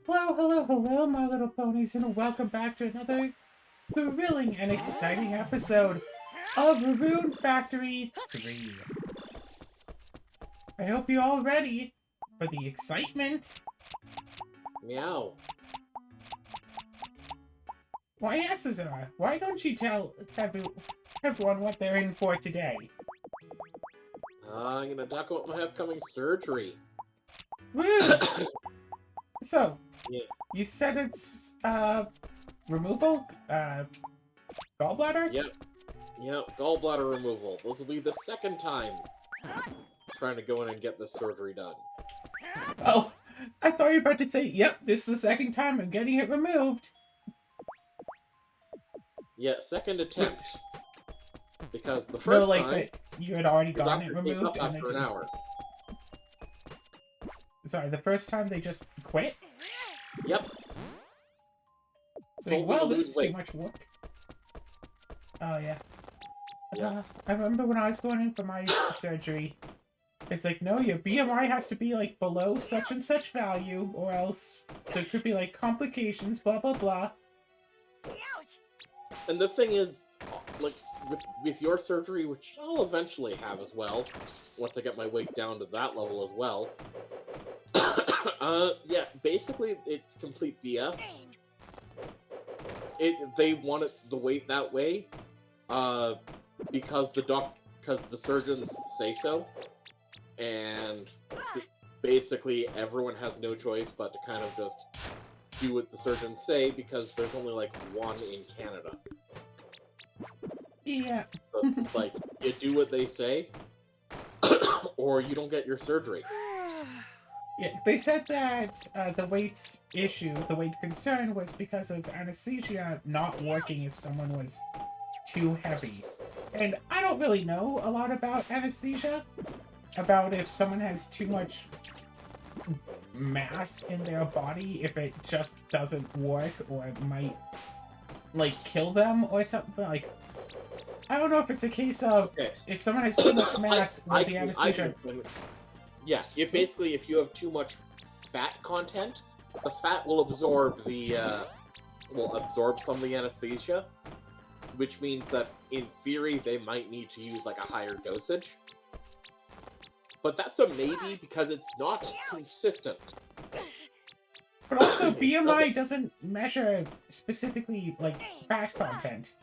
Hello, hello, hello, my little ponies, and welcome back to another thrilling and exciting episode of Rune Factory 3. I hope you're all ready for the excitement. Meow. Why, yes, Azura, why don't you tell everyone what they're in for today? I'm gonna talk about my upcoming surgery. Woo! So, Yeah. you said it's, removal? Gallbladder? Yep, gallbladder removal. This will be the second time trying to go in and get this surgery done. Oh, I thought you were about to say, yep, this is the second time I'm getting it removed. Yeah, second attempt. Because the No, first like, time, that you had already the gotten it doctor gave removed. up after an hour. Sorry, the first time they just quit? Yep. It's Told like, me well, to this lose is too weight. much work. Oh, yeah. Yeah. I remember when I was going in for my surgery, it's like, no, your BMI has to be, like, below such and such value, or else there could be, like, complications, blah, blah, blah. And the thing is, like, with your surgery, which I'll eventually have as well, once I get my weight down to that level as well, yeah, basically, it's complete BS. They want it the weight that way, because the surgeons say so, and basically everyone has no choice but to kind of just do what the surgeons say, because there's only like one in Canada. Yeah. So it's like, you do what they say, or you don't get your surgery. Yeah, they said that the weight issue, the weight concern, was because of anesthesia not working if someone was too heavy. And I don't really know a lot about anesthesia, about if someone has too much mass in their body, if it just doesn't work, or it might, like, kill them or something. Like, I don't know if it's a case of, Okay. if someone has too much mass, will the anesthesia... Yeah, if you have too much fat content, the fat will absorb some of the anesthesia, which means that in theory they might need to use like a higher dosage. But that's a maybe because it's not consistent. But also, BMI doesn't measure specifically, like, fat content.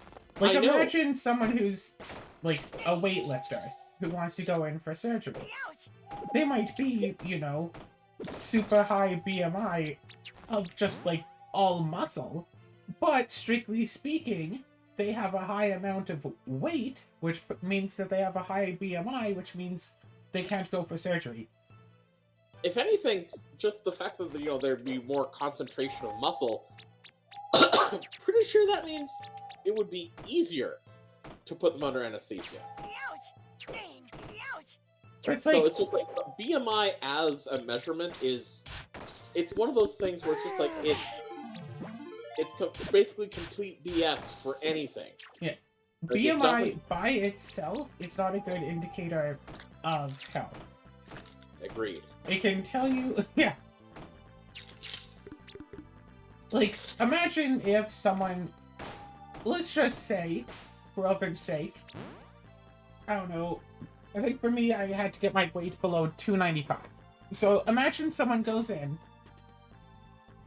Like, imagine someone who's, like, a weightlifter who wants to go in for surgery. They might be, you know, super high BMI of just, like, all muscle, but strictly speaking, they have a high amount of weight, which means that they have a high BMI, which means they can't go for surgery. If anything, just the fact that, there'd be more concentration of muscle, pretty sure that means it would be easier to put them under anesthesia. It's So like, it's just like, BMI as a measurement it's one of those things where it's just like, it's basically complete BS for anything. yeah. Like, BMI by itself is not a good indicator of health. Agreed. It can tell you, yeah. Like, imagine if someone, let's just say, for argument's sake, I don't know, I think for me, I had to get my weight below 295. So imagine someone goes in,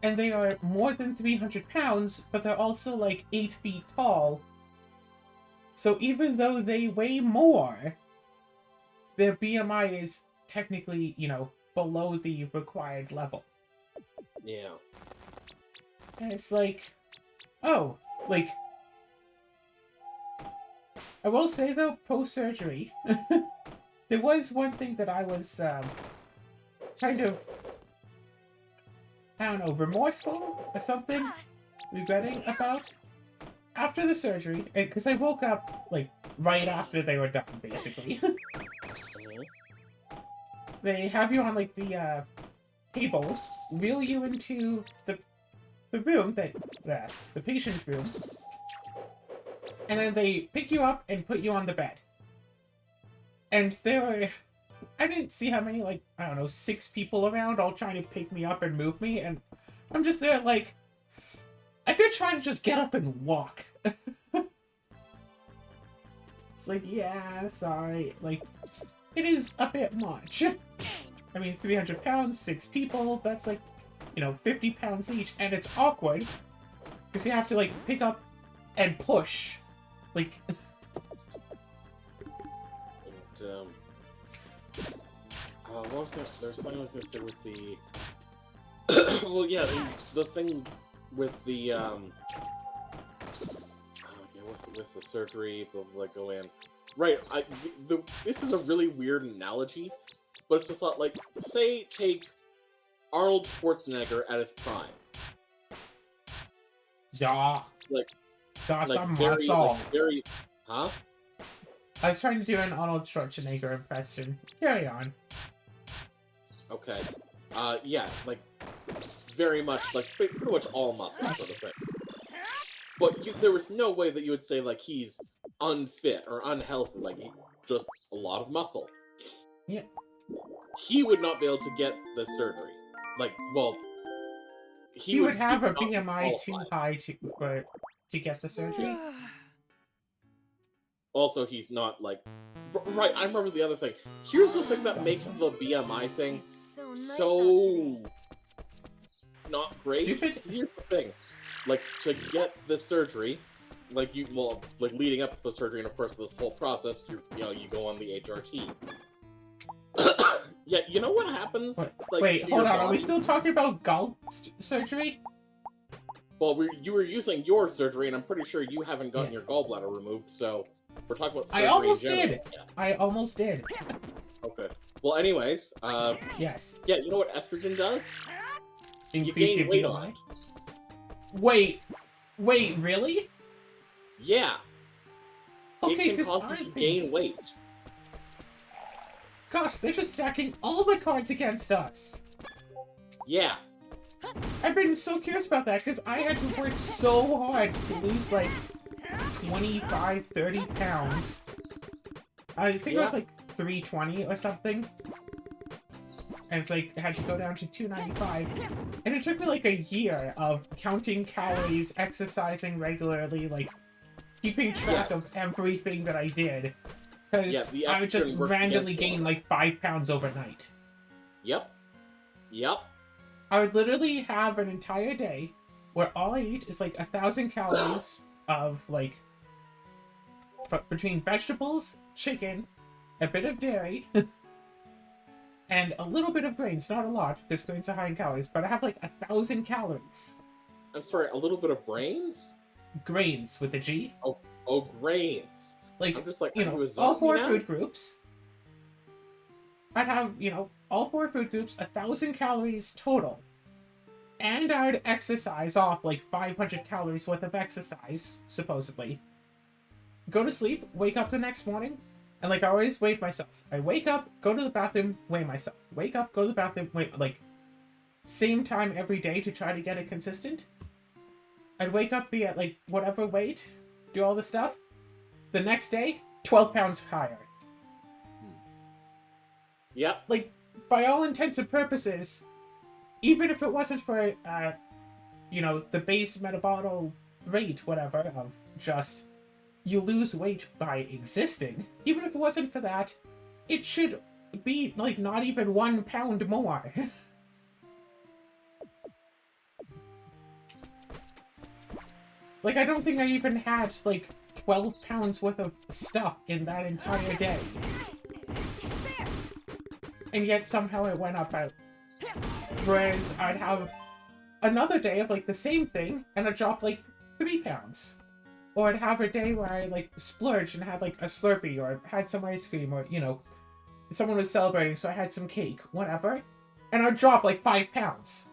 and they are more than 300 pounds, but they're also like 8 feet tall. So even though they weigh more, their BMI is technically, below the required level. Yeah. And it's like, oh, like, I will say though, post-surgery, there was one thing that I was, kind of, I don't know, remorseful or something, regretting about. After the surgery, because I woke up, like, right after they were done, basically. They have you on, like, the, table, wheel you into the room, the patient's room, and then they pick you up and put you on the bed. And there were, I didn't see how many, like, I don't know, 6 people around all trying to pick me up and move me, and I'm just there like, I could try to just get up and walk. It's like, yeah, sorry. Like, it is a bit much. I mean, 300 pounds, 6 people, that's like, 50 pounds each, and it's awkward. Because you have to, like, pick up and push. Like... And, what was that? There's something I was gonna say with the... well, yeah, the thing with the, with the surgery, blah, blah, go in. Right, this is a really weird analogy, but it's just not like, say, take Arnold Schwarzenegger at his prime. Yeah. Like very, huh? I was trying to do an Arnold Schwarzenegger impression. Carry on. Okay. Yeah, like, very much, like, pretty much all muscle sort of thing. But there was no way that you would say, like, he's unfit or unhealthy, like, just a lot of muscle. Yeah. He would not be able to get the surgery. Like, well... He would have a BMI too high to get the surgery. Also, he's not, like... Right, I remember the other thing. Here's the thing that makes the BMI thing so... not great. Stupid? Here's the thing. Like, to get the surgery, like, leading up to the surgery, and of course this whole process, you go on the HRT. Yeah, you know what happens? Like, wait, hold on, are we still talking about gall surgery? Well, you were using your surgery, and I'm pretty sure you haven't gotten your gallbladder removed, so we're talking about surgery. I almost in general. did! Yes. I almost did. Okay. Well, anyways, yes. Yeah, you know what estrogen does? Increase you gain your weight BMI? on it. Wait, really? Yeah. Okay, it can cause you to gain weight. Gosh, they're just stacking all the cards against us. Yeah. I've been so curious about that, because I had to work so hard to lose, like, 25, 30 pounds. I think it was, like, 320 or something. And it's like, I had to go down to 295. And it took me, like, a year of counting calories, exercising regularly, like, keeping track of everything that I did. Because I would just randomly gain, like, 5 pounds overnight. Yep. Yep. I would literally have an entire day where all I eat is, like, 1,000 calories of, like, between vegetables, chicken, a bit of dairy, and a little bit of grains. Not a lot, because grains are high in calories, but I have, like, 1,000 calories. I'm sorry, a little bit of brains? Grains, with a G. Oh, grains. Like, I'm just like, all 4 food groups. I'd have, all 4 food groups, 1,000 calories total. And I'd exercise off, like, 500 calories worth of exercise, supposedly. Go to sleep, wake up the next morning, and, like, I always weigh myself. I wake up, go to the bathroom, weigh myself. Wake up, go to the bathroom, like, same time every day to try to get it consistent. I'd wake up, be at, like, whatever weight, do all the stuff. The next day, 12 pounds higher. Yep. Like, by all intents and purposes, even if it wasn't for, the base metabolic rate, whatever, of just, you lose weight by existing, even if it wasn't for that, it should be, like, not even 1 pound more. Like, I don't think I even had, like, 12 pounds worth of stuff in that entire day. And yet somehow it went up out. Whereas I'd have another day of, like, the same thing, and I'd drop, like, 3 pounds. Or I'd have a day where I, like, splurged and had, like, a Slurpee, or had some ice cream, or, someone was celebrating, so I had some cake, whatever. And I'd drop, like, 5 pounds.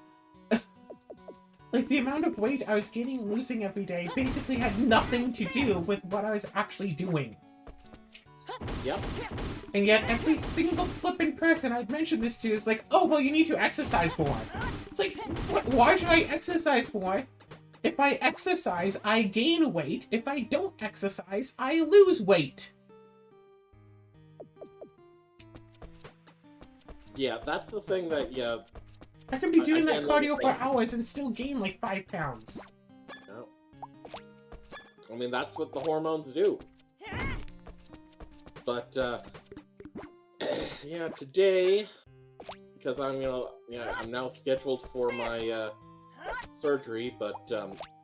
Like, the amount of weight I was gaining and losing every day basically had nothing to do with what I was actually doing. Yep. And yet, every single flippin' person I'd mentioned this to is like, oh, well, you need to exercise more. It's like, why should I exercise more? If I exercise, I gain weight. If I don't exercise, I lose weight. Yeah, that's the thing that, I can be doing that Again, like I cardio for said, hours and still gain like 5 pounds. no. I mean, that's what the hormones do. But, yeah, today, because I'm, I'm now scheduled for my, surgery, but,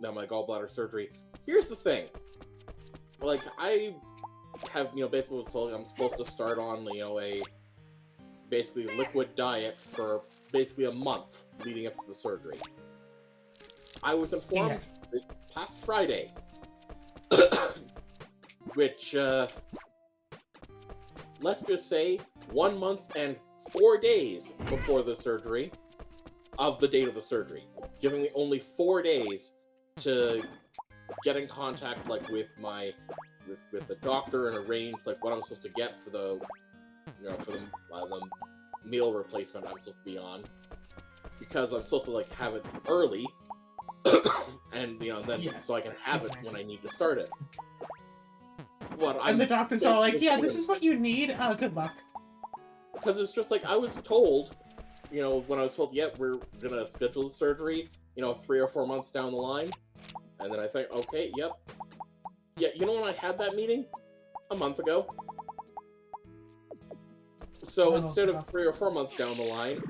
now my gallbladder surgery. Here's the thing. Like, I have, basically was told I'm supposed to start on, a basically liquid diet for basically a month leading up to the surgery. I was informed this past Friday, which, let's just say 1 month and 4 days before the surgery, of the date of the surgery, giving me only 4 days to get in contact, like, with my, with the doctor and arrange, like, what I'm supposed to get for the, for the meal replacement I'm supposed to be on, because I'm supposed to, like, have it early, and, then, so I can have it when I need to start it. But And the doctor's all like, yeah, this is what you need, good luck. Because it's just like, I was told, when I was told, yep, we're gonna schedule the surgery, 3 or 4 months down the line. And then I think, okay, yep. Yeah, when I had that meeting? A month ago. So instead of 3 or 4 months down the line,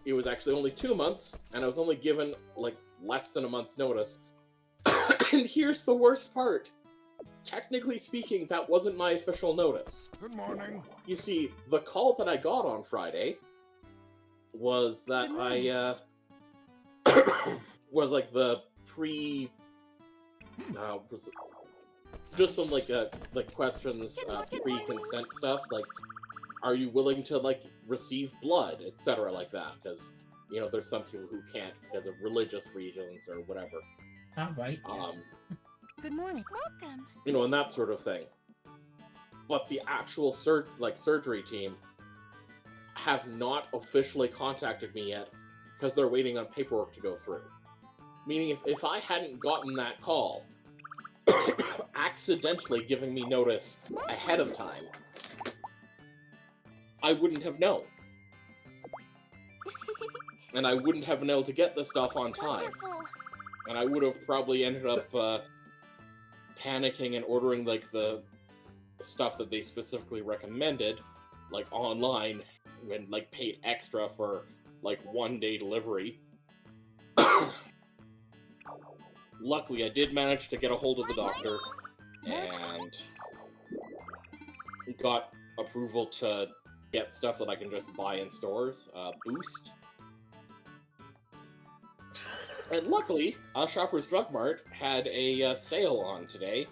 it was actually only 2 months, and I was only given, like, less than a month's notice. And here's the worst part. Technically speaking, that wasn't my official notice. Good morning. You see, the call that I got on Friday was that I, was like the was just some like questions, pre-consent stuff, like, are you willing to, like, receive blood, etc., like that, because, there's some people who can't because of religious reasons or whatever. Alright. Good morning. Welcome. And that sort of thing. But the actual surgery team have not officially contacted me yet because they're waiting on paperwork to go through. Meaning if I hadn't gotten that call, accidentally giving me notice ahead of time, I wouldn't have known. And I wouldn't have been able to get the stuff on time. Wonderful. And I would have probably ended up panicking and ordering, like, the stuff that they specifically recommended, like, online, and, like, paid extra for, like, 1-day delivery. Luckily, I did manage to get a hold of the doctor, and got approval to get stuff that I can just buy in stores. Boost. And luckily, Shoppers Drug Mart had a sale on today.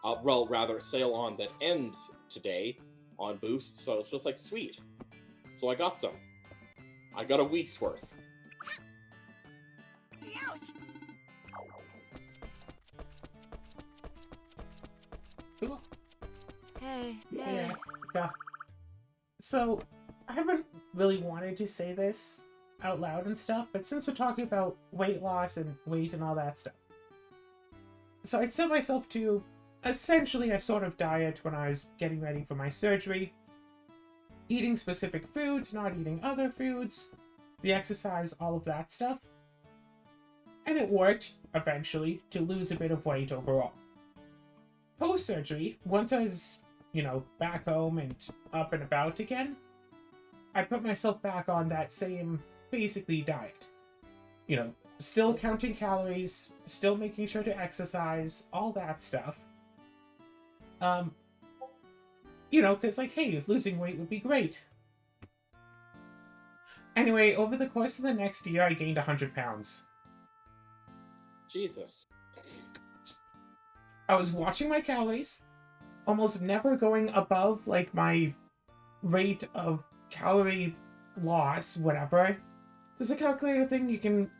Well, rather, sale on that ends today on Boost, so it's just like, sweet. So I got some. I got a week's worth. Cool. Hey. Yeah. So, I haven't really wanted to say this out loud and stuff, but since we're talking about weight loss and weight and all that stuff, so I set myself to essentially a sort of diet when I was getting ready for my surgery. Eating specific foods, not eating other foods, the exercise, all of that stuff. And it worked, eventually, to lose a bit of weight overall. Post-surgery, once I was, back home and up and about again, I put myself back on that same, basically, diet. Still counting calories, still making sure to exercise, all that stuff. Because, like, hey, losing weight would be great. Anyway, over the course of the next year, I gained 100 pounds. Jesus. I was watching my calories, almost never going above, like, my rate of calorie loss, whatever. There's a calculator thing you can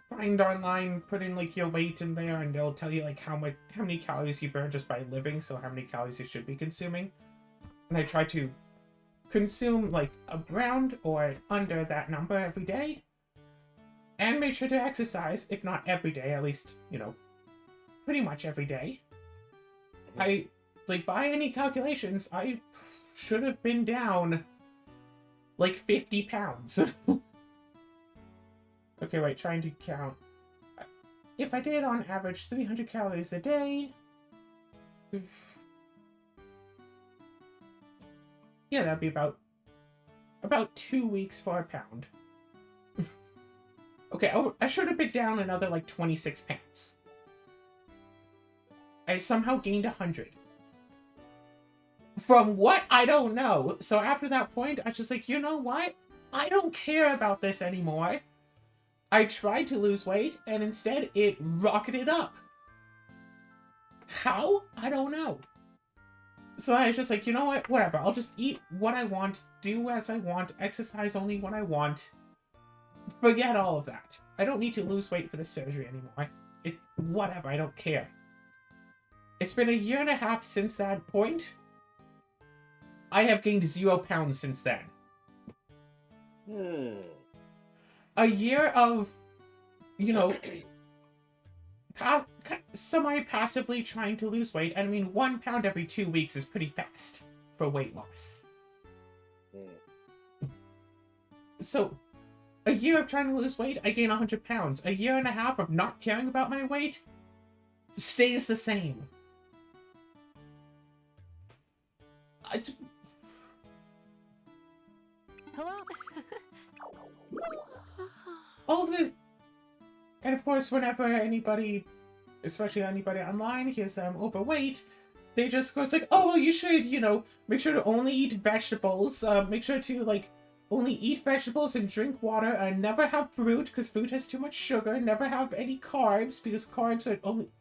find online, put in, like, your weight in there, and it'll tell you, like, how many calories you burn just by living, so how many calories you should be consuming. And I try to consume, like, around or under that number every day. And make sure to exercise, if not every day, at least, pretty much every day. I, like, by any calculations, I should have been down, like, 50 pounds. Okay, wait, trying to count. If I did on average 300 calories a day... Yeah, that'd be about 2 weeks for a pound. Okay, I should have been down another, like, 26 pounds. I somehow gained 100. From what? I don't know. So after that point, I was just like, you know what? I don't care about this anymore. I tried to lose weight, and instead it rocketed up. How? I don't know. So I was just like, you know what? Whatever. I'll just eat what I want, do as I want, exercise only when I want. Forget all of that. I don't need to lose weight for the surgery anymore. Whatever. I don't care. It's been 1.5 years since that point. I have gained 0 pounds since then. A year of, you know, semi-passively trying to lose weight. And I mean, 1 pound every 2 weeks is pretty fast for weight loss. So, a year of trying to lose weight, I gain 100 pounds. 1.5 years of not caring about my weight stays the same. Hello? All of this... And of course, whenever anybody, especially anybody online, hears that I'm overweight, they just go, it's like, oh, well, you should, you know, make sure to only eat vegetables, make sure to, like, only eat vegetables and drink water, and never have fruit, because fruit has too much sugar, never have any carbs, because carbs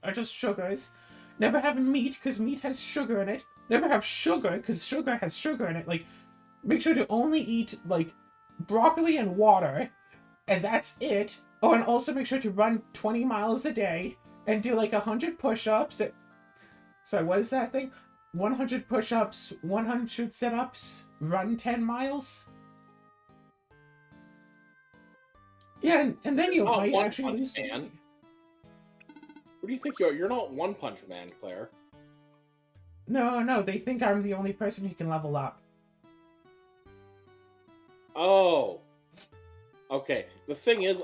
are just sugars, never have meat, because meat has sugar in it, never have sugar, because sugar has sugar in it, like, make sure to only eat, like, broccoli and water, and that's it. Oh, and also make sure to run 20 miles a day, and do, like, 100 push-ups. Sorry, what is that thing? 100 push-ups, 100 sit-ups, run 10 miles? Yeah, and then you might actually lose weight. What do you think you are? You're not One Punch Man, Claire. No, they think I'm the only person who can level up. Oh. Okay. The thing is,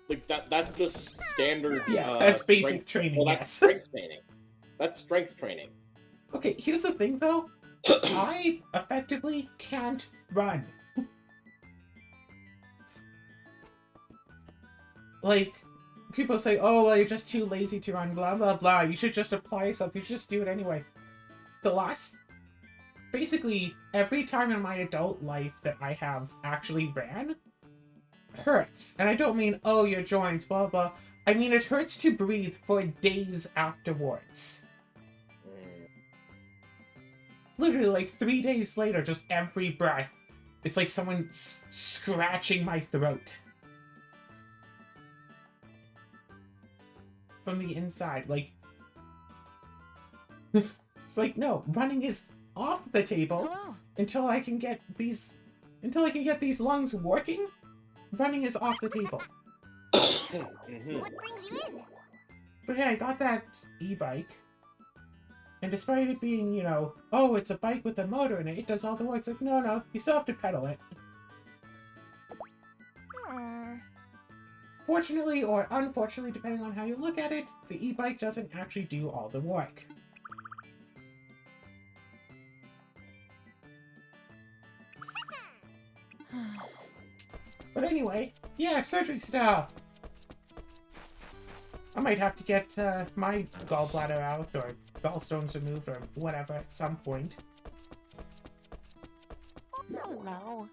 like, that's just standard... Yeah, that's basic training, well, that's strength training. That's strength training. Okay, here's the thing, though. I effectively can't run. Like, people say, oh, well, you're just too lazy to run, blah, blah, blah. You should just apply yourself. You should just do it anyway. Basically, every time in my adult life that I have actually ran, hurts. And I don't mean, oh, your joints, blah, blah. I mean, it hurts to breathe for days afterwards. Literally, like, 3 days later, just every breath, it's like someone scratching my throat. From the inside, like... It's like, no, running is off the table. Hello. until I can get these lungs working. Running is off the table. What brings you in? But yeah, I got that e-bike. And despite it being, you know, oh, it's a bike with a motor in it, it does all the work. It's like, no, you still have to pedal it. Fortunately, or unfortunately, depending on how you look at it, the e-bike doesn't actually do all the work. But anyway, yeah, surgery stuff! I might have to get my gallbladder out, or gallstones removed, or whatever at some point. No.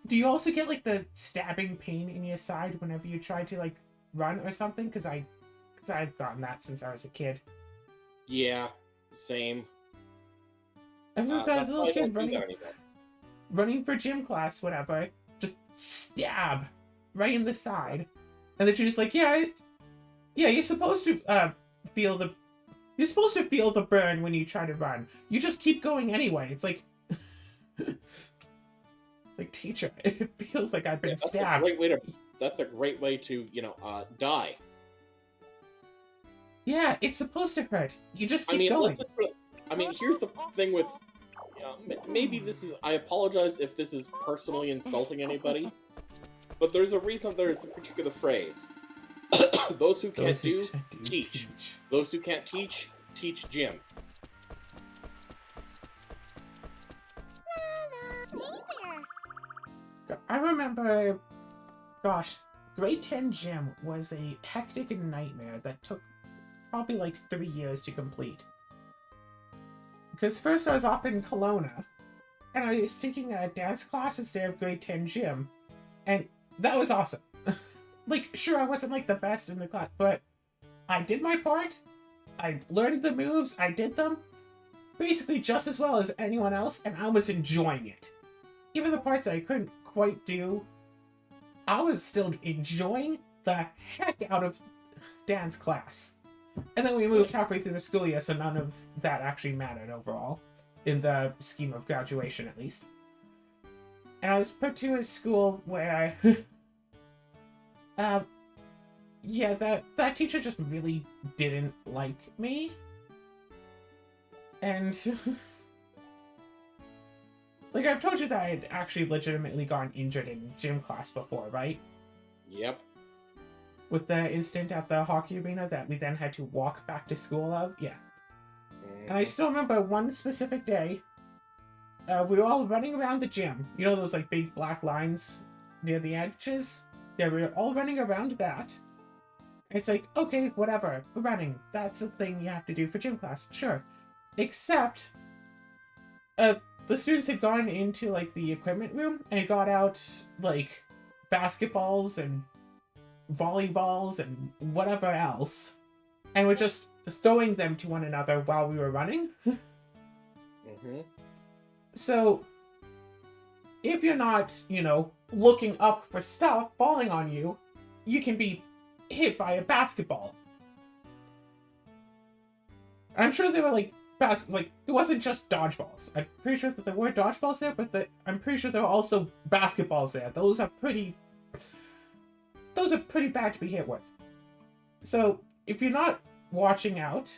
Do you also get, like, the stabbing pain in your side whenever you try to, like, run or something? Because I've gotten that since I was a kid. Yeah, same. Ever since I was a little kid, running for gym class, whatever, just stab right in the side. And then you're just like, yeah, you're supposed to feel the burn when you try to run. You just keep going anyway. It's like... Like, teacher, it feels like I've been stabbed. That's a great way to, you know, die. Yeah, it's supposed to hurt. You just keep going. Here's the thing with... maybe this is... I apologize if this is personally insulting anybody. But there's a reason there's a particular phrase. Those who can't Those who do, can't do, teach. Those who can't teach, teach gym. Hey there. I remember, gosh, grade 10 gym was a hectic nightmare that took probably like 3 years to complete. Because first I was off in Kelowna, and I was taking a dance class instead of grade 10 gym, and that was awesome. Like, sure, I wasn't like the best in the class, but I did my part, I learned the moves, I did them, basically just as well as anyone else, and I was enjoying it. Even the parts that I couldn't quite do, I was still enjoying the heck out of dance class. And then we moved halfway through the school year, so none of that actually mattered overall, in the scheme of graduation at least. And I was put to a school where yeah, that teacher just really didn't like me. And like, I've told you that I had actually legitimately gotten injured in gym class before, right? Yep. With the incident at the hockey arena that we then had to walk back to school of? Yeah. And I still remember one specific day, we were all running around the gym. You know those, like, big black lines near the edges? Yeah, we were all running around that. It's like, okay, whatever, we're running. That's a thing you have to do for gym class, sure. Except, the students had gone into, like, the equipment room and got out, like, basketballs and volleyballs and whatever else, and were just throwing them to one another while we were running. So, if you're not, you know, looking up for stuff falling on you, you can be hit by a basketball. I'm sure they were like, it wasn't just dodgeballs. I'm pretty sure that there were dodgeballs there, but I'm pretty sure there were also basketballs there. Those are pretty bad to be hit with. So, if you're not watching out,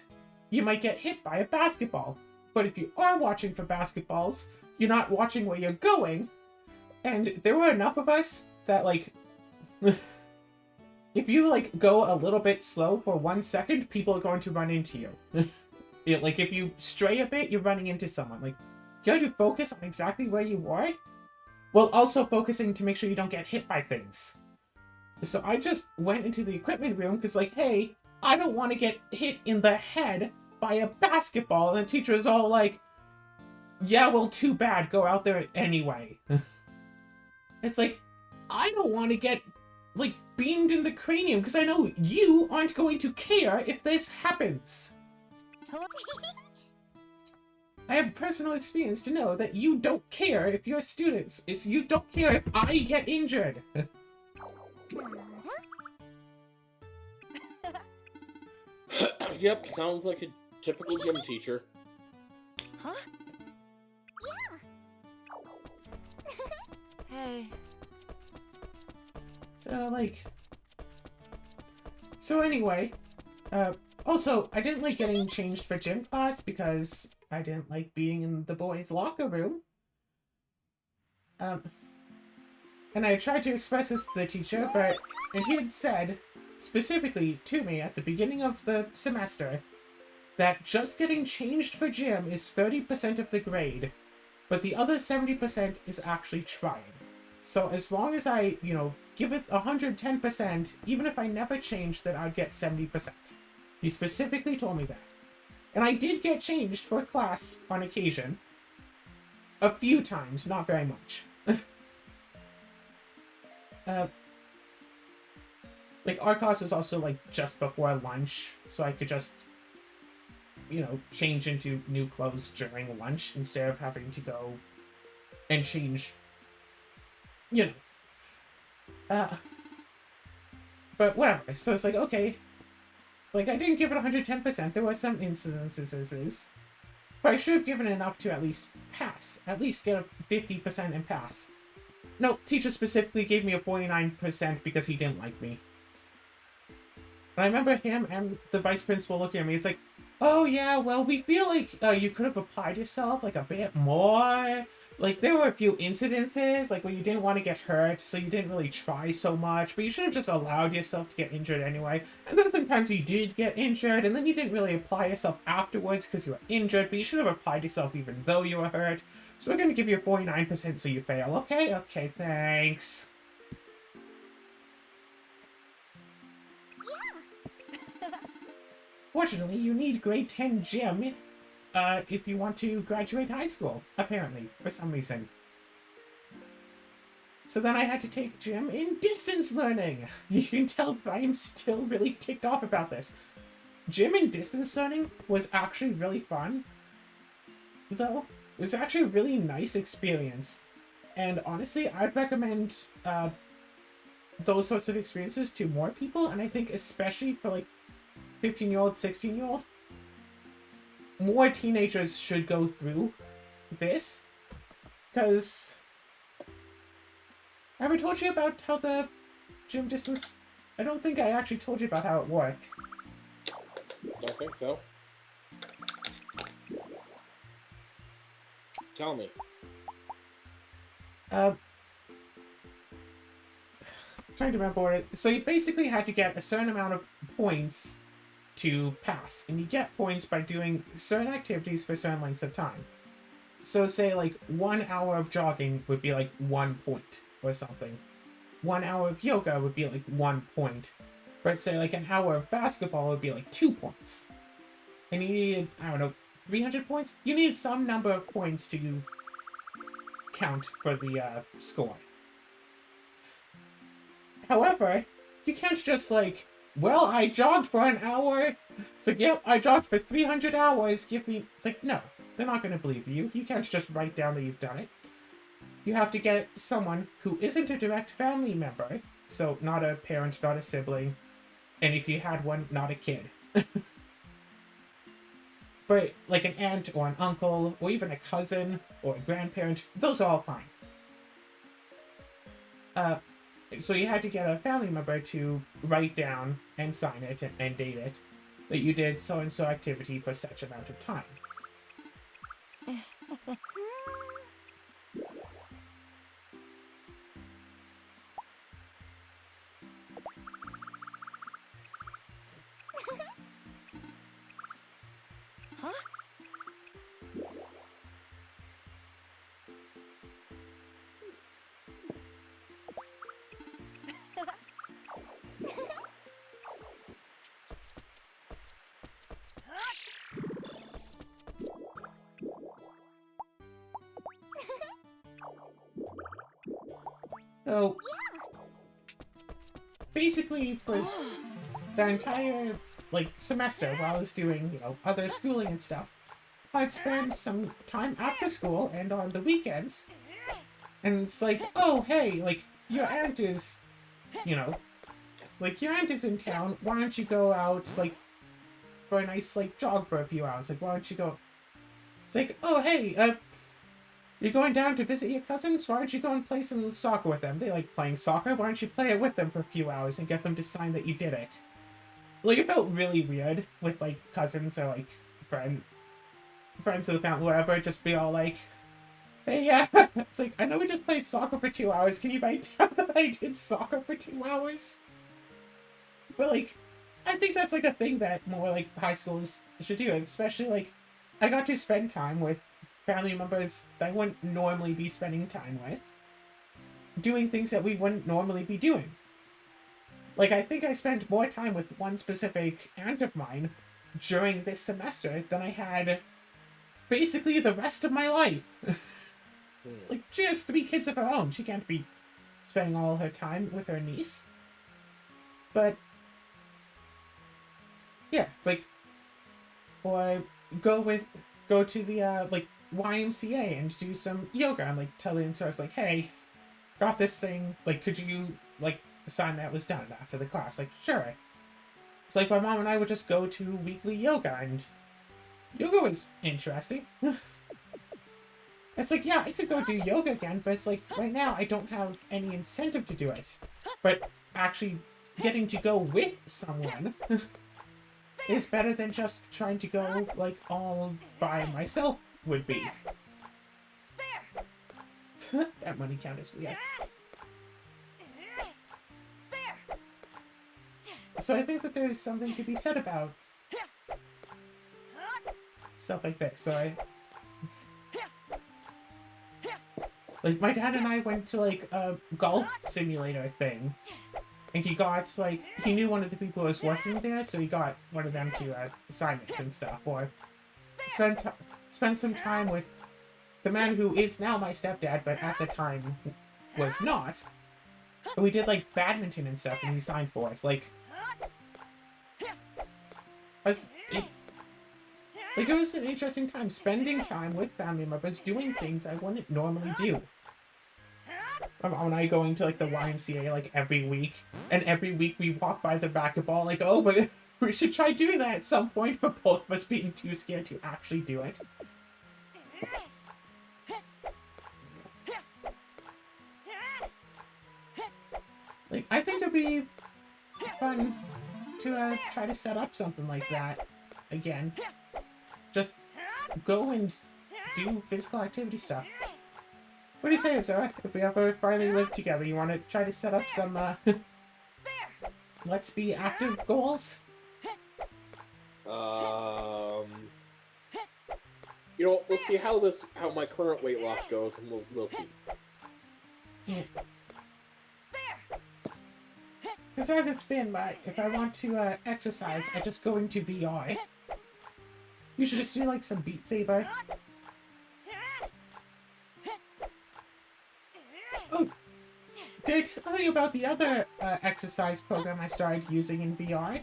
you might get hit by a basketball. But if you are watching for basketballs, you're not watching where you're going. And there were enough of us that, like, if you, like, go a little bit slow for 1 second, people are going to run into you. Like, if you stray a bit, you're running into someone. Like, you have to focus on exactly where you are, while also focusing to make sure you don't get hit by things. So I just went into the equipment room because, like, hey, I don't want to get hit in the head by a basketball. And the teacher is all like, yeah, well, too bad. Go out there anyway. It's like, I don't want to get, like, beamed in the cranium because I know you aren't going to care if this happens. I have personal experience to know that you don't care if your students, you don't care if I get injured. Yep, sounds like a typical gym teacher. Huh? Yeah. Hey. So anyway, also, I didn't like getting changed for gym class because I didn't like being in the boys' locker room. And I tried to express this to the teacher, and he had said, specifically to me at the beginning of the semester, that just getting changed for gym is 30% of the grade, but the other 70% is actually trying. So as long as I, you know, give it 110%, even if I never changed, then I'd get 70%. He specifically told me that. And I did get changed for class on occasion. A few times, not very much. Like, our class is also, like, just before lunch, so I could just, you know, change into new clothes during lunch instead of having to go and change, you know. But whatever, so it's like, okay. Like, I didn't give it 110%, there were some incidences, but I should have given enough to at least pass. At least get a 50% and pass. No, teacher specifically gave me a 49% because he didn't like me. And I remember him and the vice principal looking at me, it's like, oh yeah, well, we feel like you could have applied yourself, like, a bit more. like, there were a few incidences, like, where you didn't want to get hurt, so you didn't really try so much, but you should have just allowed yourself to get injured anyway. And then sometimes you did get injured, and then you didn't really apply yourself afterwards because you were injured, but you should have applied yourself even though you were hurt. So we're going to give you a 49% so you fail. Okay? Okay, thanks. Fortunately, you need grade 10 gym if you want to graduate high school, apparently, for some reason. So then I had to take gym in distance learning. You can tell I'm still really ticked off about this. Gym in distance learning was actually really fun, though. It was actually a really nice experience. And honestly, I'd recommend those sorts of experiences to more people, and I think especially for like 15-year-old, 16-year-old, more teenagers should go through this, because have I told you about how the gym distance... I don't think I actually told you about how it worked. Don't think so. Tell me. Trying to remember it. So you basically had to get a certain amount of points to pass, and you get points by doing certain activities for certain lengths of time. So say like 1 hour of jogging would be like 1 point or something. 1 hour of yoga would be like 1 point. But say like an hour of basketball would be like 2 points. And you needed, I don't know, 300 points? You need some number of points to count for the score. However, you can't just like, well, I jogged for an hour, so yep, I jogged for 300 hours, give me... It's like, no, they're not going to believe you. You can't just write down that you've done it. You have to get someone who isn't a direct family member, so not a parent, not a sibling, and if you had one, not a kid. But like an aunt or an uncle, or even a cousin or a grandparent, those are all fine. So you had to get a family member to write down and sign it and date it that you did so-and-so activity for such amount of time. Huh? So, basically, for the entire, like, semester while I was doing, you know, other schooling and stuff, I'd spend some time after school and on the weekends, and it's like, oh, hey, like, your aunt is, you know, like, your aunt is in town, why don't you go out, like, for a nice, like, jog for a few hours, like, why don't you go... It's like, oh, hey, you're going down to visit your cousins? Why don't you go and play some soccer with them? They like playing soccer. Why don't you play it with them for a few hours and get them to sign that you did it? Like, it felt really weird with, like, cousins or, like, friends of the family, whatever, just be all like, hey, yeah. It's like, I know we just played soccer for 2 hours. Can you write down that I did soccer for 2 hours? But, like, I think that's, like, a thing that more, like, high schools should do. Especially, like, I got to spend time with family members that I wouldn't normally be spending time with, doing things that we wouldn't normally be doing. Like, I think I spent more time with one specific aunt of mine during this semester than I had basically the rest of my life. Like, she has 3 kids of her own. She can't be spending all her time with her niece. But, yeah, like, or go to the, like, YMCA and do some yoga and, like, tell the instructors, like, hey, got this thing, like, could you, like, sign that was done after the class? Like, sure. It's like my mom and I would just go to weekly yoga, and yoga was interesting. It's like, yeah, I could go do yoga again, but it's like, right now I don't have any incentive to do it. But actually getting to go with someone is better than just trying to go, like, all by myself would be. That money count is weird. So I think that there's something to be said about stuff like this. So like, my dad and I went to, like, a golf simulator thing. And he got, like, he knew one of the people who was working there, so he got one of them to assign it and stuff. Or spend some time with the man who is now my stepdad, but at the time was not. And we did, like, badminton and stuff, and he signed for it. Like, it was an interesting time, spending time with family members, doing things I wouldn't normally do. When I going to, like, the YMCA, like, every week, and every week we walk by the racquetball, like, oh, but we should try doing that at some point, but both of us being too scared to actually do it. Like, I think it'd be fun to try to set up something like that again. Just go and do physical activity stuff. What do you say, sir? If we ever finally live together, you want to try to set up some, let's be active goals? You know, we'll see how my current weight loss goes, and we'll see. Yeah. Because as it's been, if I want to exercise, I just go into VR. You should just do, like, some Beat Saber. Oh, did I tell you about the other exercise program I started using in VR?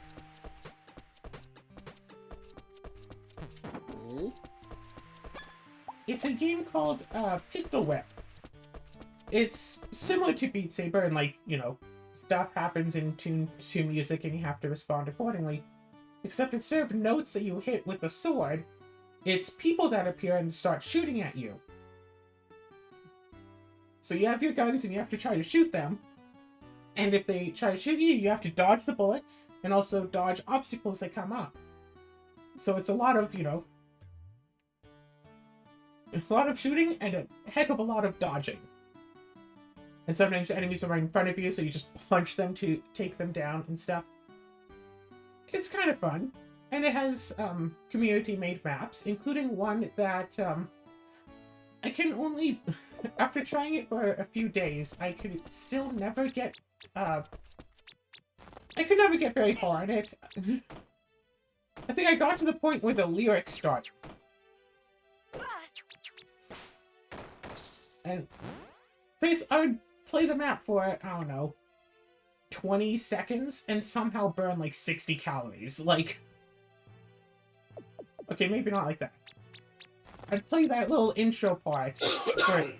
It's a game called Pistol Whip. It's similar to Beat Saber, and, like, you know, stuff happens in tune to music and you have to respond accordingly. Except instead of notes that you hit with a sword, it's people that appear and start shooting at you. So you have your guns and you have to try to shoot them. And if they try to shoot you, you have to dodge the bullets and also dodge obstacles that come up. So it's a lot of, you know, a lot of shooting and a heck of a lot of dodging. And sometimes enemies are right in front of you, so you just punch them to take them down and stuff. It's kind of fun. And it has community-made maps, including one that I can only... After trying it for a few days, I could still never get... I could never get very far in it. I think I got to the point where the lyrics start. And I would play the map for, I don't know, 20 seconds and somehow burn like 60 calories. Like, okay, maybe not like that. I'd play that little intro part where,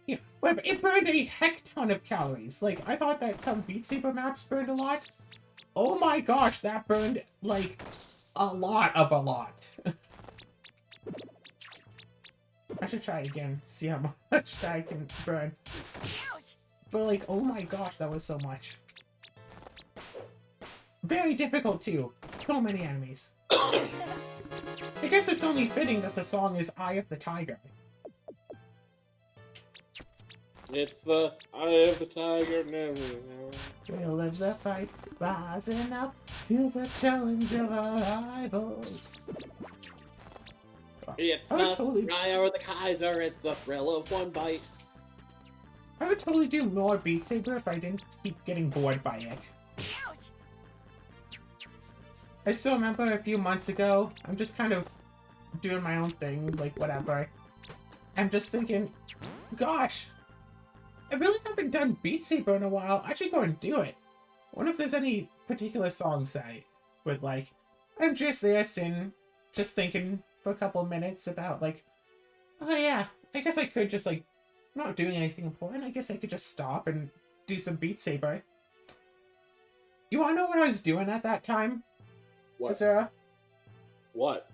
you know, where it burned a heck ton of calories. Like, I thought that some Beat Saber maps burned a lot. Oh my gosh, that burned like a lot of a lot. I should try it again, see how much that I can burn. But like, oh my gosh, that was so much. Very difficult too. So many enemies. I guess it's only fitting that the song is Eye of the Tiger. It's the Eye of the Tiger. We'll live the fight, rising up to the challenge of our rivals. It's the Raya or the Kaiser, it's the thrill of one bite. I would totally do more Beat Saber if I didn't keep getting bored by it. I still remember a few months ago, I'm just kind of doing my own thing, like whatever. I'm just thinking, gosh, I really haven't done Beat Saber in a while. I should go and do it. I wonder if there's any particular songs that I would like. I'm just there sitting, just thinking for a couple of minutes about like, oh yeah, I guess I could just like, not doing anything important, I guess I could just stop and do some Beat Saber. You wanna know what I was doing at that time? What? Azura? What?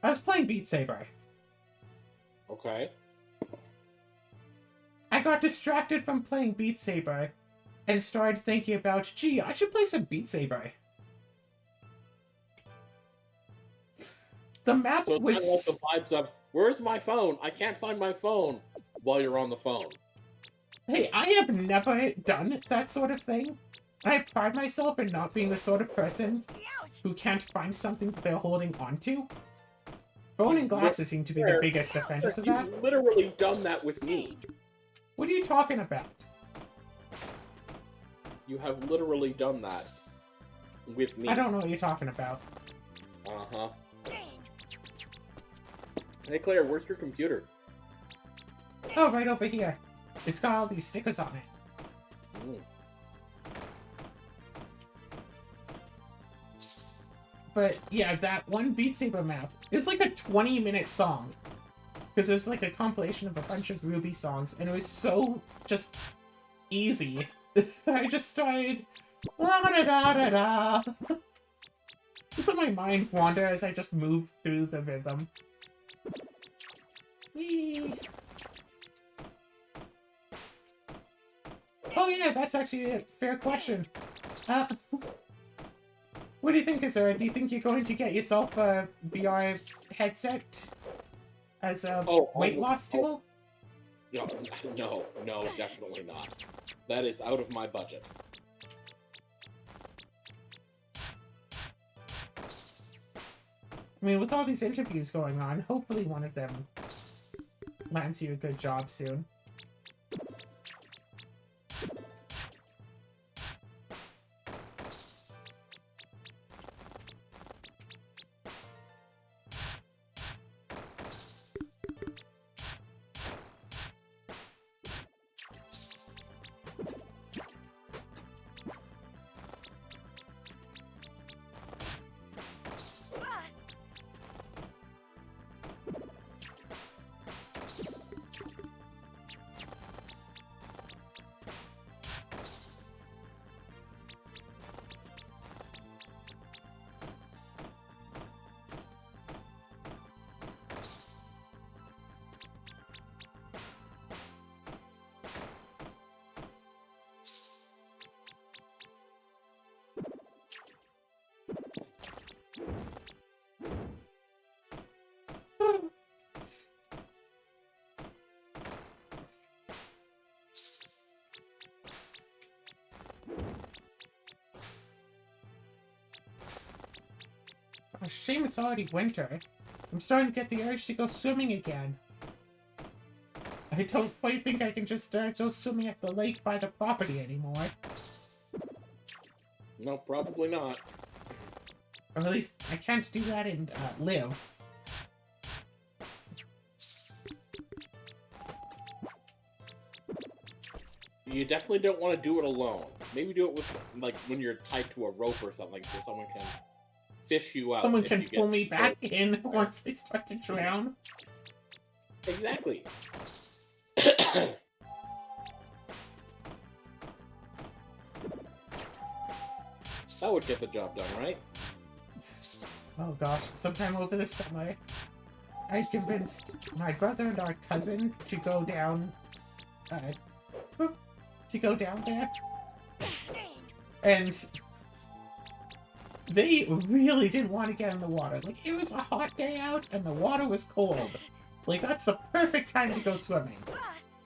I was playing Beat Saber. Okay. I got distracted from playing Beat Saber and started thinking about, gee, I should play some Beat Saber. The map So was... it's kind of like the vibes of, where's my phone? I can't find my phone. while you're on the phone. Hey, I have never done that sort of thing. I pride myself in not being the sort of person who can't find something that they're holding onto. Phone and glasses seem to be the biggest offenders of that. You've literally done that with me. What are you talking about? You have literally done that with me. I don't know what you're talking about. Uh-huh. Hey, Claire, where's your computer? Oh, right over here. It's got all these stickers on it. Mm. But yeah, that one Beat Saber map is like a 20-minute song. Because it was like a compilation of a bunch of Ruby songs, and it was so just easy that I just started la-da-da-da-da. Just let my mind wander as I just move through the rhythm. Whee! Oh yeah, that's actually a fair question. What do you think, Azura? Do you think you're going to get yourself a VR headset as a weight loss tool? No, definitely not. That is out of my budget. I mean, with all these interviews going on, hopefully one of them lands you a good job soon. A shame it's already winter. I'm starting to get the urge to go swimming again. I don't quite think I can just go swimming at the lake by the property anymore. No, probably not. Or at least I can't do that in Live. You definitely don't want to do it alone. Maybe do it with, like, when you're tied to a rope or something so someone can fish you out. Someone can pull me back in once I start to drown. Exactly. That would get the job done, right? Oh gosh, sometime over the summer, I convinced my brother and our cousin to go down, there. And they really didn't want to get in the water. Like, it was a hot day out and the water was cold. Like, that's the perfect time to go swimming.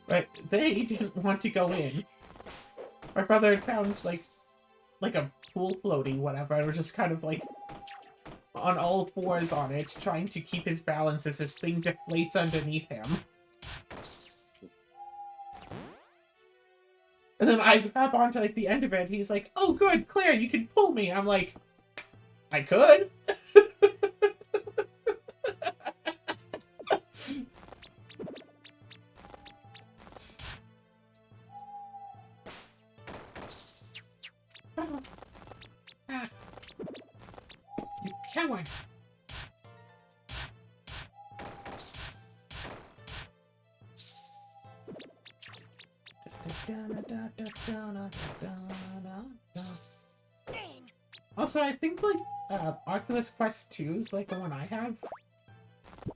But they didn't want to go in. My brother had found, like a pool floaty, whatever, and was just kind of, like, on all fours on it, trying to keep his balance as this thing deflates underneath him. And then I grab onto, like, the end of it, he's like, "Oh, good, Claire, you can pull me." I'm like, I could? You coward! Also, I think, like, Oculus Quest 2 is, like, the one I have.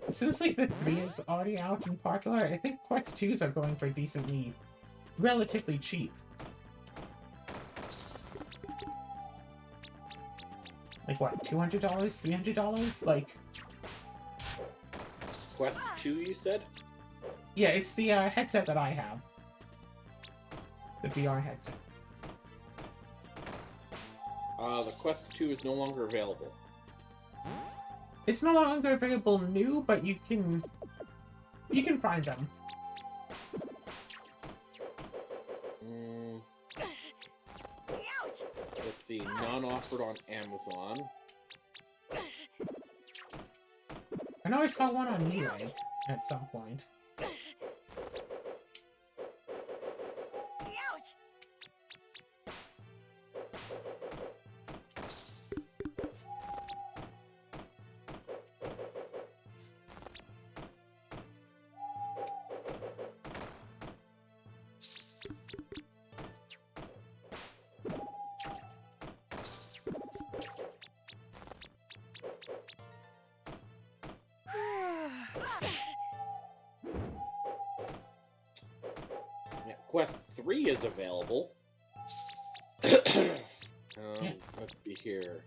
Since, like, the 3 is already out and popular, I think Quest 2s are going for decently, relatively cheap. Like, what, $200? $300? Like... Quest 2, you said? Yeah, it's the headset that I have. The VR headset. The Quest 2 is no longer available. It's no longer available new, but you can find them. Let's see, none offered on Amazon. I know I saw one on Newegg at some point. Yeah, Quest 3 is available. Let's see here.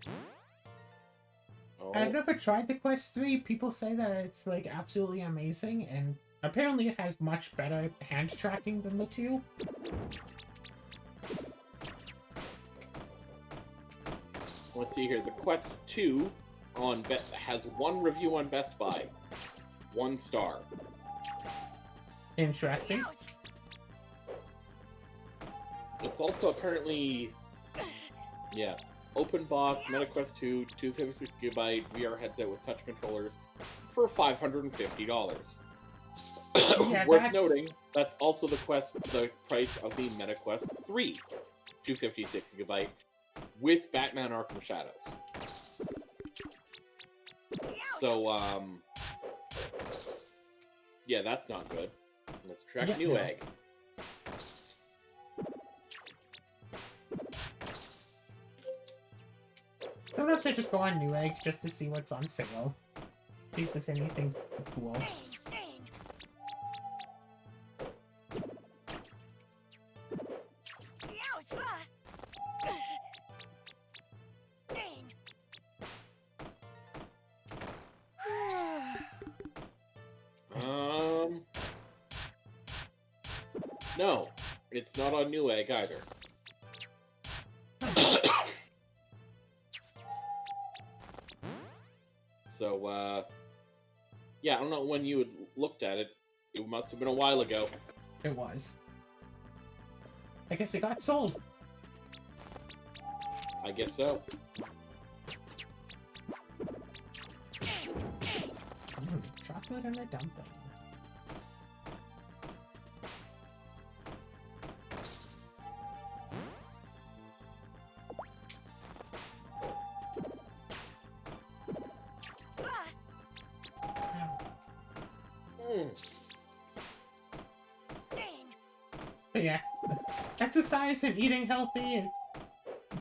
Oh, I've never tried the Quest 3. People say that it's like absolutely amazing, and apparently it has much better hand tracking than the 2. let's see here. The Quest 2 has 1 review on Best Buy. 1 star. Interesting. It's also apparently, yeah, open box, MetaQuest 2, 256GB VR headset with touch controllers for $550. Yeah, Worth noting, that's also the price of the MetaQuest 3, 256GB, with Batman Arkham Shadows. So, yeah, that's not good. Let's track Newegg. Sometimes I just go on Newegg just to see what's on sale. See if there's anything cool. No, it's not on Newegg either. So, yeah, I don't know when you had looked at it. It must have been a while ago. It was. I guess it got sold. I guess so. Chocolate and a dumpling. But yeah, exercise and eating healthy and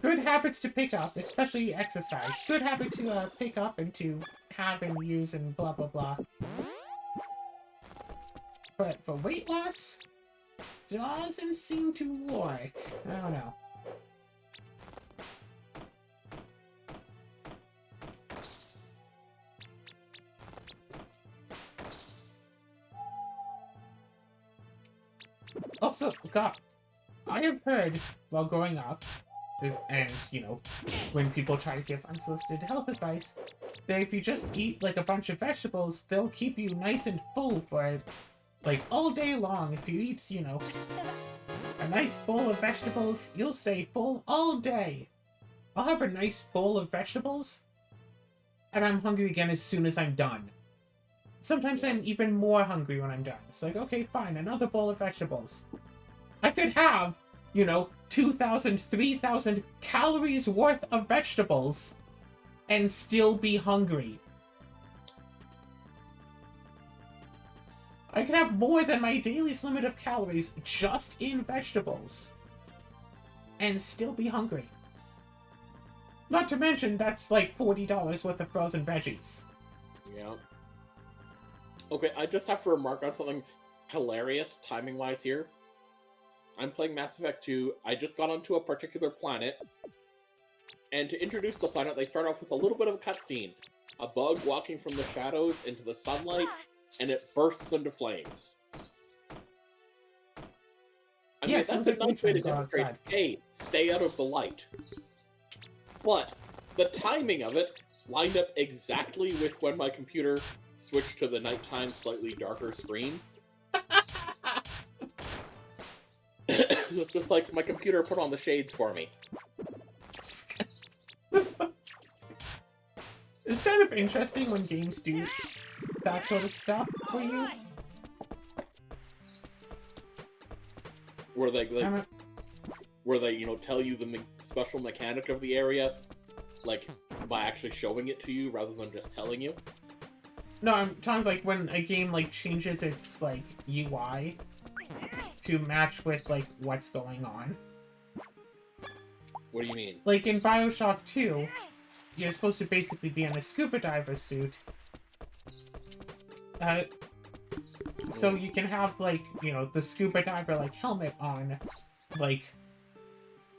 good habits to pick up, especially exercise. Good habit to pick up and to have and use and blah blah blah. But for weight loss, doesn't seem to work. I don't know. Also, God, I have heard while growing up, and, you know, when people try to give unsolicited health advice, that if you just eat, like, a bunch of vegetables, they'll keep you nice and full for, like, all day long. If you eat, you know, a nice bowl of vegetables, you'll stay full all day. I'll have a nice bowl of vegetables, and I'm hungry again as soon as I'm done. Sometimes I'm even more hungry when I'm done. It's like, okay, fine, another bowl of vegetables. I could have, you know, 2,000, 3,000 calories worth of vegetables and still be hungry. I could have more than my daily limit of calories just in vegetables and still be hungry. Not to mention, that's like $40 worth of frozen veggies. Yeah. Okay, I just have to remark on something hilarious, timing-wise here. I'm playing Mass Effect 2. I just got onto a particular planet. And to introduce the planet, they start off with a little bit of a cutscene. A bug walking from the shadows into the sunlight, and it bursts into flames. I Yeah, mean, sounds that's a like me nice way trying to to go demonstrate, outside. hey, stay out of the light. But the timing of it lined up exactly with when my computer switched to the nighttime, slightly darker screen. So it's just like my computer put on the shades for me. It's kind of interesting when games do that sort of stuff for you. Where they, I'm a- you know, tell you the special mechanic of the area, like, by actually showing it to you rather than just telling you. No, I'm talking like when a game like changes its like UI to match with like what's going on. What do you mean? Like in BioShock 2, you're supposed to basically be in a scuba diver suit. So you can have like, you know, the scuba diver like helmet on, like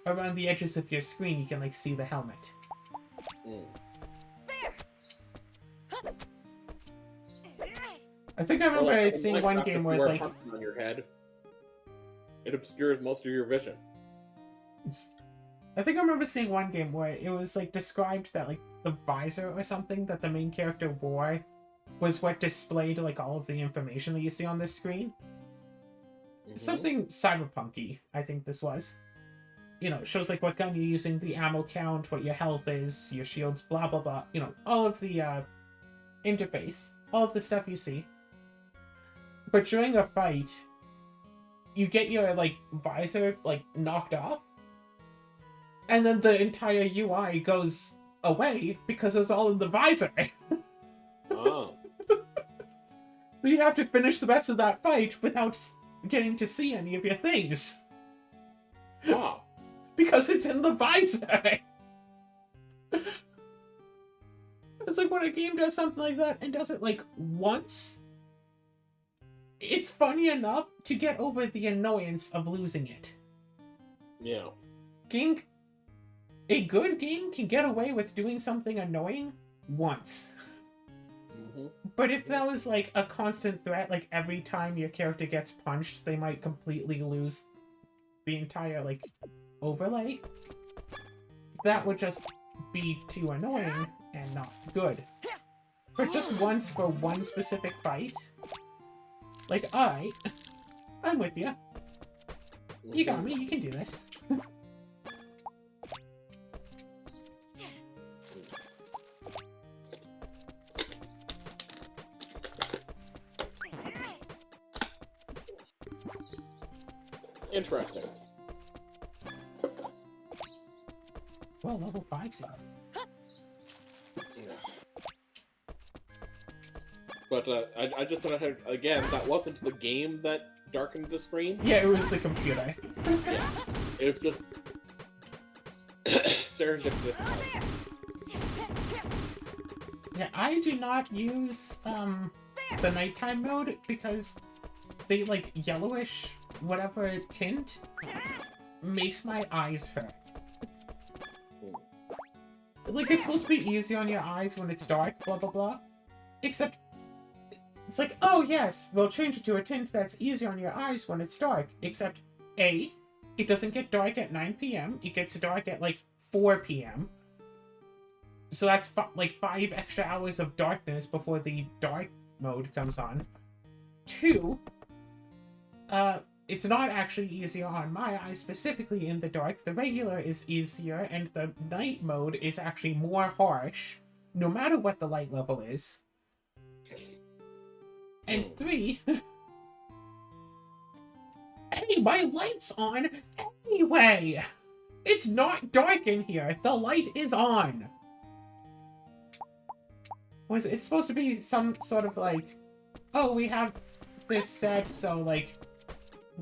around the edges of your screen you can like see the helmet. Mm. I think I remember like, seeing one if game you where wear like something on your head, it obscures most of your vision. I think I remember seeing one game where it was like described that like the visor or something that the main character wore was what displayed like all of the information that you see on the screen. Mm-hmm. Something cyberpunky, I think this was. You know, it shows like what gun you're using, the ammo count, what your health is, your shields, blah blah blah. You know, all of the interface, all of the stuff you see. But during a fight, you get your like visor like knocked off, and then the entire UI goes away because it's all in the visor. Oh. So you have to finish the rest of that fight without getting to see any of your things. Wow. Because it's in the visor. It's like when a game does something like that and does it like once, it's funny enough to get over the annoyance of losing it. Yeah. A good game can get away with doing something annoying once. Mm-hmm. But if that was like a constant threat, like every time your character gets punched, they might completely lose the entire like overlay. That would just be too annoying and not good. But just once for one specific fight, like, alright, I'm with you. You got me, you can do this. Interesting. Well, level 5 scene. But I just said again, that wasn't the game that darkened the screen. Yeah, it was the computer. Yeah, it was just serendipitous time. Yeah, I do not use the nighttime mode because the like yellowish whatever tint makes my eyes hurt. Like it's supposed to be easy on your eyes when it's dark, blah blah blah. Except it's like, oh yes, we'll change it to a tint that's easy on your eyes when it's dark. Except A, it doesn't get dark at 9 p.m. It gets dark at like 4 p.m. So that's like 5 extra hours of darkness before the dark mode comes on. 2, it's not actually easier on my eyes, specifically in the dark. The regular is easier, and the night mode is actually more harsh, no matter what the light level is. And 3, hey, my light's on anyway! It's not dark in here, the light is on! It's supposed to be some sort of like, oh, we have this set, so like,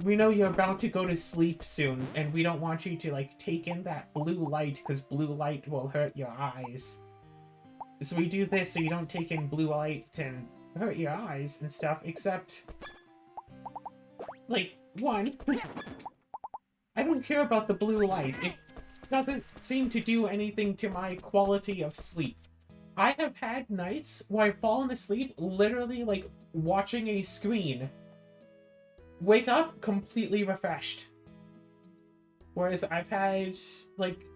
we know you're about to go to sleep soon, and we don't want you to like take in that blue light, because blue light will hurt your eyes. So we do this so you don't take in blue light and hurt your eyes and stuff, except, like, 1, I don't care about the blue light. It doesn't seem to do anything to my quality of sleep. I have had nights where I've fallen asleep literally, like, watching a screen. Wake up completely refreshed. Whereas I've had, like,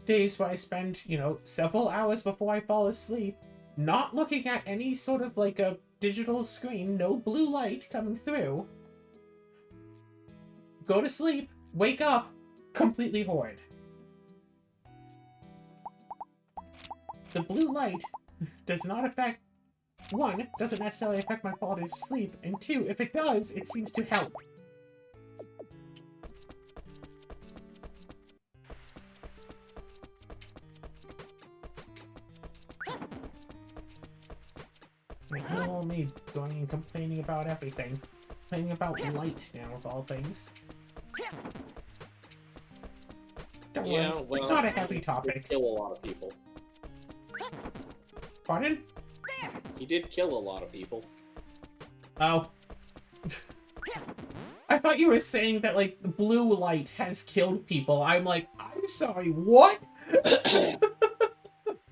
days where I spend, several hours before I fall asleep, not looking at any sort of, like, a digital screen, no blue light coming through. Go to sleep, wake up, completely horrid. The blue light doesn't necessarily affect my quality of sleep, and 2, if it does, it seems to help. Oh, me going and complaining about everything. Complaining about light now, of all things. Don't worry, Well, it's not a heavy He topic. did kill a lot of people. Pardon? He did kill a lot of people. Oh. I thought you were saying that, like, the blue light has killed people. I'm like, I'm sorry, what?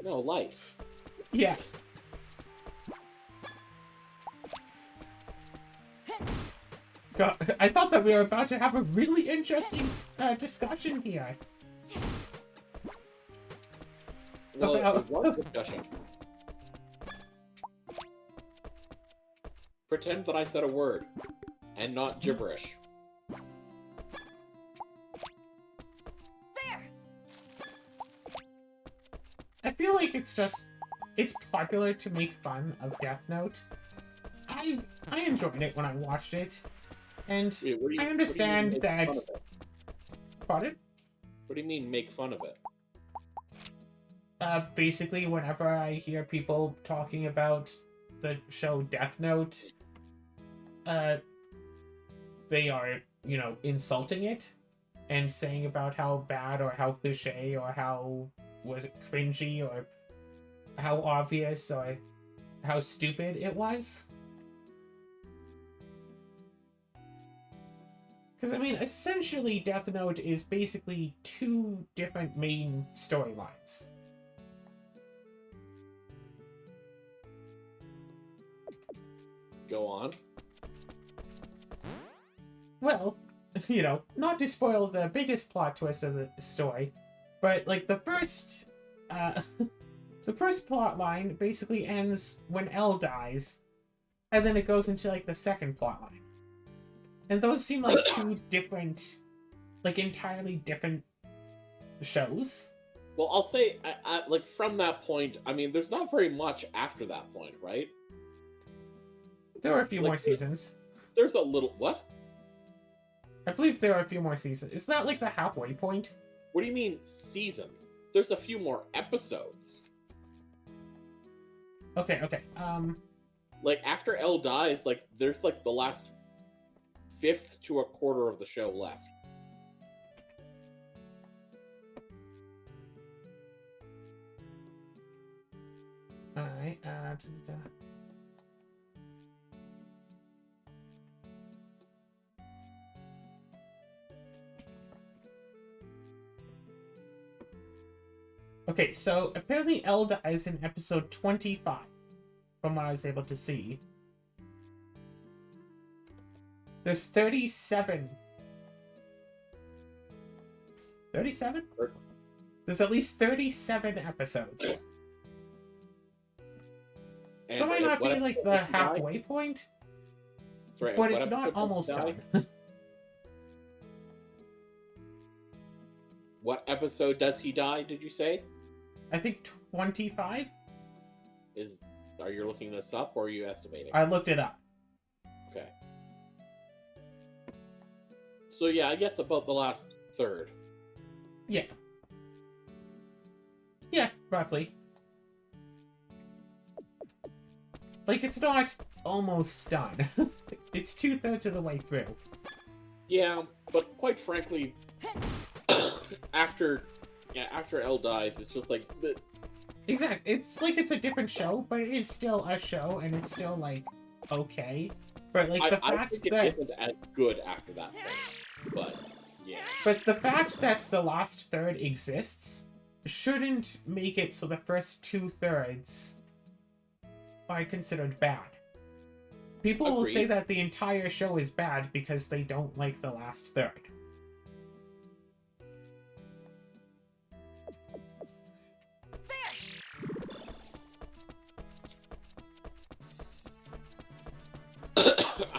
No, light. Yeah. God, I thought that we were about to have a really interesting discussion here. Well, About- it was a discussion. Pretend that I said a word, and not gibberish. I feel like it's popular to make fun of Death Note. I enjoyed it when I watched it, and Wait, I understand what do you mean make that. fun of it? Pardon? What do you mean make fun of it? Basically, whenever I hear people talking about the show Death Note, they are, insulting it and saying about how bad or how cliche or how cringy or how obvious or how stupid it was. Because, I mean, essentially, Death Note is basically 2 different main storylines. Go on. Well, not to spoil the biggest plot twist of the story, but, like, the first plot line basically ends when L dies, and then it goes into, like, the second plot line. And those seem like 2 different, like, entirely different shows. Well, I'll say, like, from that point, I mean, there's not very much after that point, right? There are a few Like, more seasons. There's a little... What? I believe there are a few more seasons. Is that, like, the halfway point? What do you mean, seasons? There's a few more episodes. Okay. Like, after L dies, like, there's, like, the last 1/5 to 1/4 of the show left. Alright, Okay, so apparently L dies in episode 25, from what I was able to see. There's 37. 37? There's at least 37 episodes. And So might not what be like episode the does he die? halfway point, Sorry, but what it's not episode does he almost die? done. What episode does he die, did you say? I think 25? Are you looking this up, or are you estimating? I looked it up. Okay. So yeah, I guess about the last third. Yeah. Yeah, roughly. Like, it's not almost done. It's 2/3 of the way through. Yeah, but quite frankly, after L dies, it's just like... Exactly. It's like it's a different show, but it is still a show, and it's still, like, okay. But, like, the I fact think it that... isn't as good after that point. But, yeah. But the fact that the last third exists shouldn't make it so the first 2/3 are considered bad. People will say Agreed. that the entire show is bad because they don't like the last third.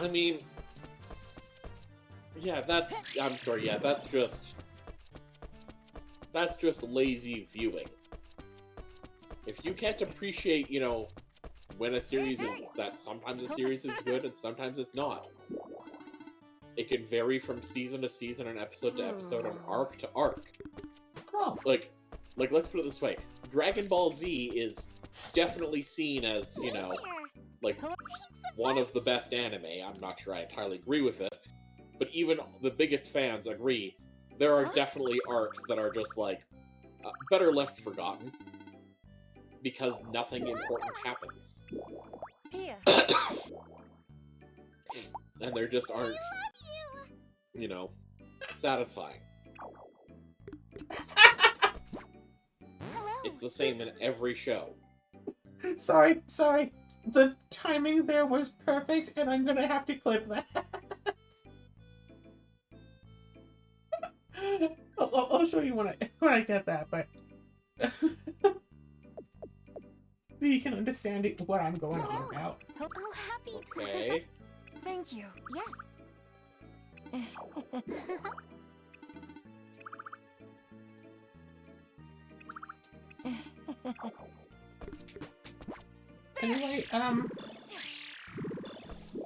I mean, yeah, I'm sorry, yeah, that's just lazy viewing. If you can't appreciate, you know, when a series is, that sometimes a series is good and sometimes it's not. It can vary from season to season and episode to episode and arc to arc. Oh. Like, let's put it this way. Dragon Ball Z is definitely seen as, you know, like, one of the best anime. I'm not sure I entirely agree with it. But even the biggest fans agree, there are definitely arcs that are just, like, better left forgotten. Because nothing important happens. Here. And there just aren't, you know, satisfying. It's the same in every show. Sorry. The timing there was perfect, and I'm gonna have to clip that. I'll show you when I get that, but so you can understand what I'm going on about. Oh, happy. Okay. Thank you. Yes. Anyway,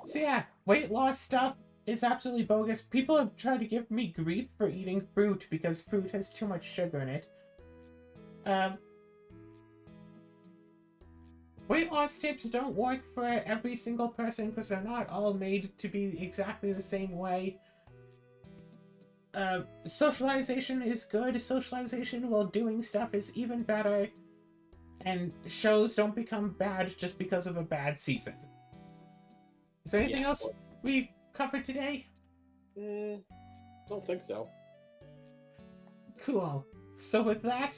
so yeah, weight loss stuff is absolutely bogus. People have tried to give me grief for eating fruit because fruit has too much sugar in it. Weight loss tips don't work for every single person because they're not all made to be exactly the same way. Socialization is good. Socialization while doing stuff is even better. And shows don't become bad just because of a bad season. Is there anything else we covered today? Don't think so. Cool. So with that...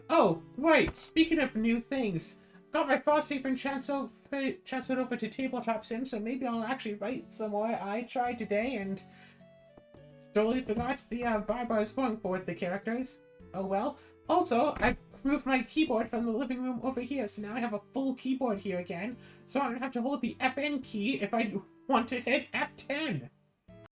Oh, right, speaking of new things, got my Frosthaven transferred over to Tabletop Sim, so maybe I'll actually write some more. I tried today and totally forgot the bar bars going for with the characters. Oh well. Also, I moved my keyboard from the living room over here, so now I have a full keyboard here again, so I don't have to hold the FN key if I want to hit F10.